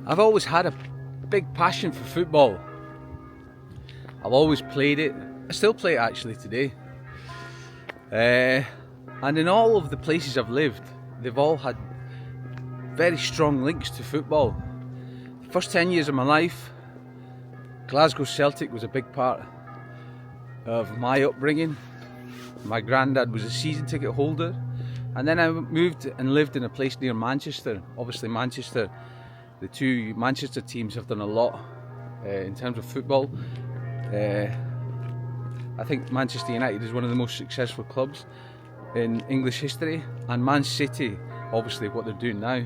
I've always had a big passion for football. I've always played it. I still play it actually today. And in all of the places I've lived, they've all had very strong links to football. The first 10 years of my life, Glasgow Celtic was a big part of my upbringing. My granddad was a season ticket holder, and then I moved and lived in a place near Manchester. Obviously Manchester, the two Manchester teams have done a lot in terms of football. I think Manchester United is one of the most successful clubs in English history, and Man City, obviously what they're doing now.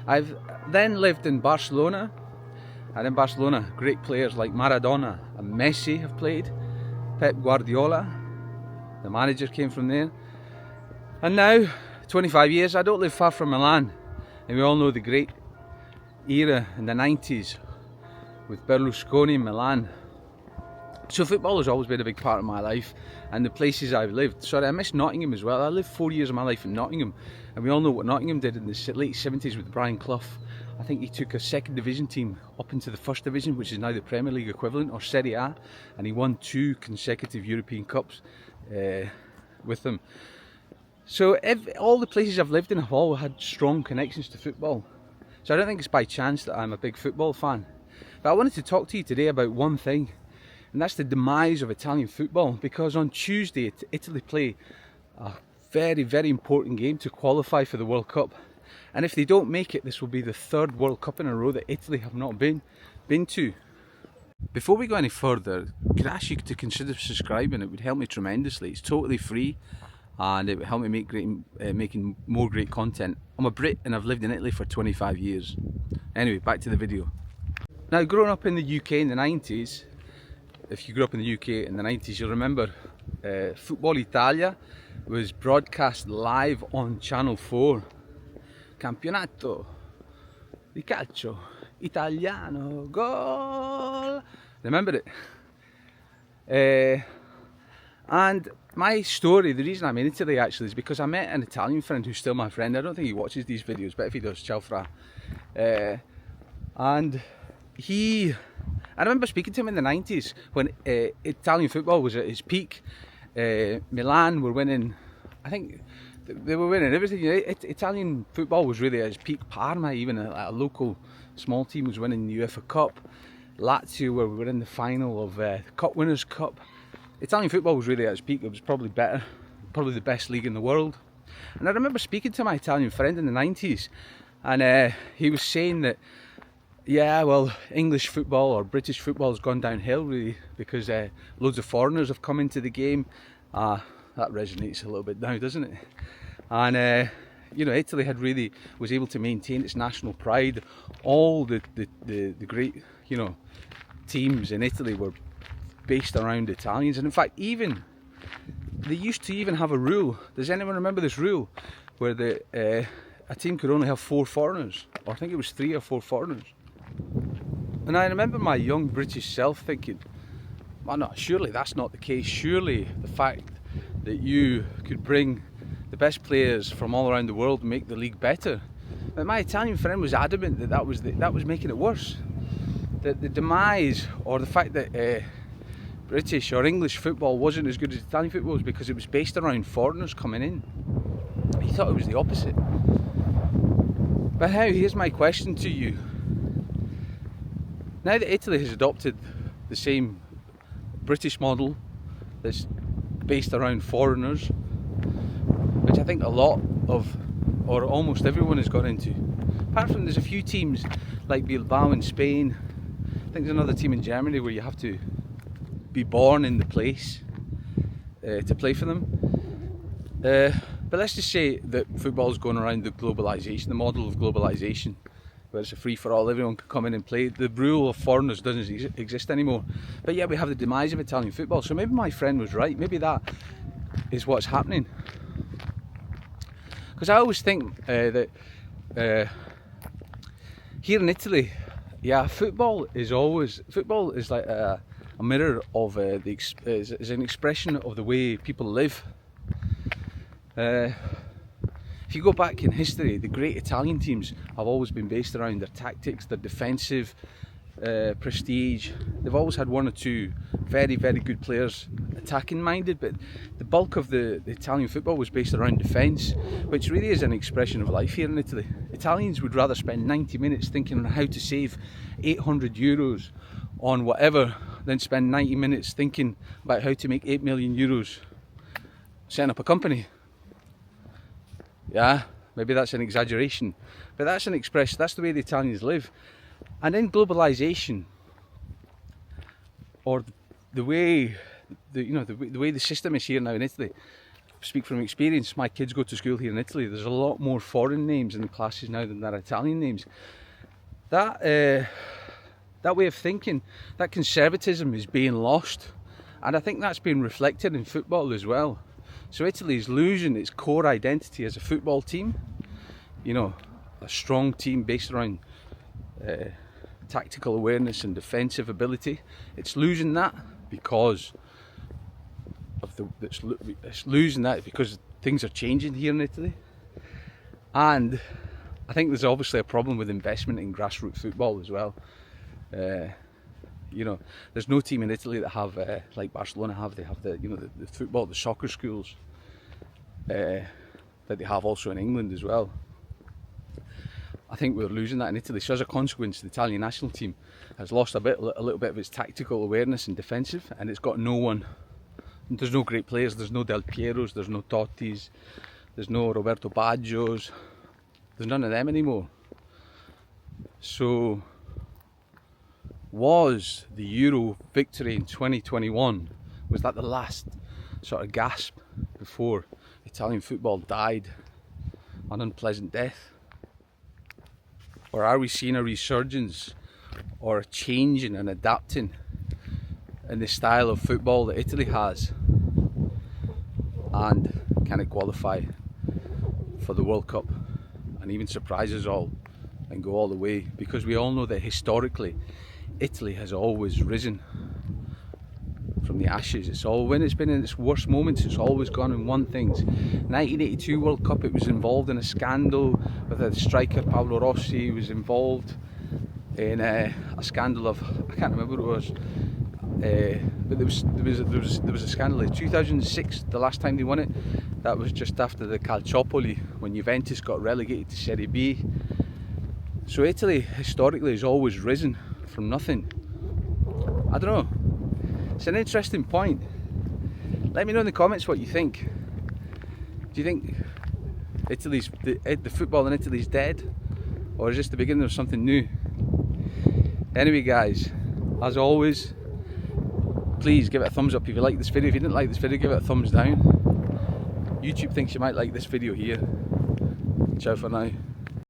I've then lived in Barcelona, and in Barcelona great players like Maradona and Messi have played. Pep Guardiola, the manager, came from there. And now, 25 years, I don't live far from Milan, and we all know the great era in the 90s with Berlusconi in Milan. So football has always been a big part of my life and the places I've lived. Sorry, I miss Nottingham as well. I lived 4 years of my life in Nottingham, and we all know what Nottingham did in the late 70s with Brian Clough. I think he took a second division team up into the first division, which is now the Premier League equivalent, or Serie A, and he won 2 consecutive European Cups with them. So all the places I've lived in have all had strong connections to football. So I don't think it's by chance that I'm a big football fan. But I wanted to talk to you today about one thing, and that's the demise of Italian football, because on Tuesday Italy play a very, very important game to qualify for the World Cup. And if they don't make it, this will be the 3rd World Cup in a row that Italy have not been to. Before we go any further, could I ask you to consider subscribing? It would help me tremendously. It's totally free, and it would help me making more great content. I'm a Brit and I've lived in Italy for 25 years. Anyway, back to the video. Now, growing up in the UK in the 90s, if you grew up in the UK in the 90s, you'll remember Football Italia was broadcast live on Channel 4. Campionato di calcio italiano, goal! Remember it? And my story, the reason I'm in Italy actually, is because I met an Italian friend who's still my friend. I don't think he watches these videos, but if he does, ciao fra. And I remember speaking to him in the 90s when Italian football was at its peak. Milan were winning, I think they were winning everything. Italian football was really at its peak. Parma, even a local small team, was winning the UEFA Cup. Lazio were in the final of the Cup Winners' Cup. Italian football was really at its peak. It was probably the best league in the world. And I remember speaking to my Italian friend in the 90s, and he was saying that, yeah, well, English football or British football has gone downhill really because loads of foreigners have come into the game. That resonates a little bit now, doesn't it? And Italy was able to maintain its national pride. All the great teams in Italy were based around Italians, and in fact, they used to even have a rule. Does anyone remember this rule where a team could only have 4 foreigners, or I think it was 3 or 4 foreigners? And I remember my young British self thinking, well, no, surely that's not the case. Surely the fact that you could bring the best players from all around the world and make the league better. But my Italian friend was adamant that that was making it worse. That the demise, or the fact that British or English football wasn't as good as Italian football, was because it was based around foreigners coming in. He thought it was the opposite. But now, here's my question to you. Now that Italy has adopted the same British model that's based around foreigners, which I think a lot of, or almost everyone has got into, apart from there's a few teams like Bilbao in Spain, I think there's another team in Germany where you have to be born in the place to play for them. But let's just say that football's going around the globalization, the model of globalization, where it's a free-for-all, everyone can come in and play. The rule of foreigners doesn't exist anymore. But yeah, we have the demise of Italian football. So maybe my friend was right. Maybe that is what's happening. Because I always think that here in Italy, yeah, football is like a mirror of is an expression of the way people live. If If you go back in history, the great Italian teams have always been based around their tactics, their defensive prestige. They've always had one or two very, very good players attacking minded, but the bulk of the Italian football was based around defence, which really is an expression of life here in Italy. Italians would rather spend 90 minutes thinking on how to save 800 euros on whatever than spend 90 minutes thinking about how to make 8 million euros setting up a company. Yeah, maybe that's an exaggeration, but that's an expression, that's the way the Italians live. And in globalization, or the way the way the system is here now in Italy, I speak from experience. My kids go to school here in Italy. There's a lot more foreign names in the classes now than there are Italian names. That way of thinking, that conservatism is being lost, and I think that's being reflected in football as well. So Italy is losing its core identity as a football team. You know, a strong team based around tactical awareness and defensive ability. It's losing that because of it's losing that because things are changing here in Italy, and I think there's obviously a problem with investment in grassroots football as well. You know, there's no team in Italy that have like Barcelona have. They have the football, the soccer schools that they have also in England as well. I think we're losing that in Italy. So as a consequence, the Italian national team has lost a little bit of its tactical awareness and defensive, and it's got no one. There's no great players. There's no Del Pieros. There's no Tottis. There's no Roberto Baggios. There's none of them anymore. So, was the Euro victory in 2021, was that the last sort of gasp before Italian football died an unpleasant death? Or are we seeing a resurgence or a changing and adapting in the style of football that Italy has? And can it qualify for the World Cup and even surprise us all and go all the way? Because we all know that historically Italy has always risen from the ashes. It's all, when it's been in its worst moments, it's always gone in one thing. 1982 World Cup, it was involved in a scandal with a striker, Paolo Rossi. He was involved in a scandal of, I can't remember what it was, but there was a scandal in 2006, the last time they won it. That was just after the Calciopoli, when Juventus got relegated to Serie B. So Italy historically has always risen from nothing. I don't know. It's an interesting point. Let me know in the comments what you think. Do you think the football in Italy is dead, or is this the beginning of something new? Anyway, guys, as always, please give it a thumbs up if you like this video. If you didn't like this video, give it a thumbs down. YouTube thinks you might like this video here. Ciao for now.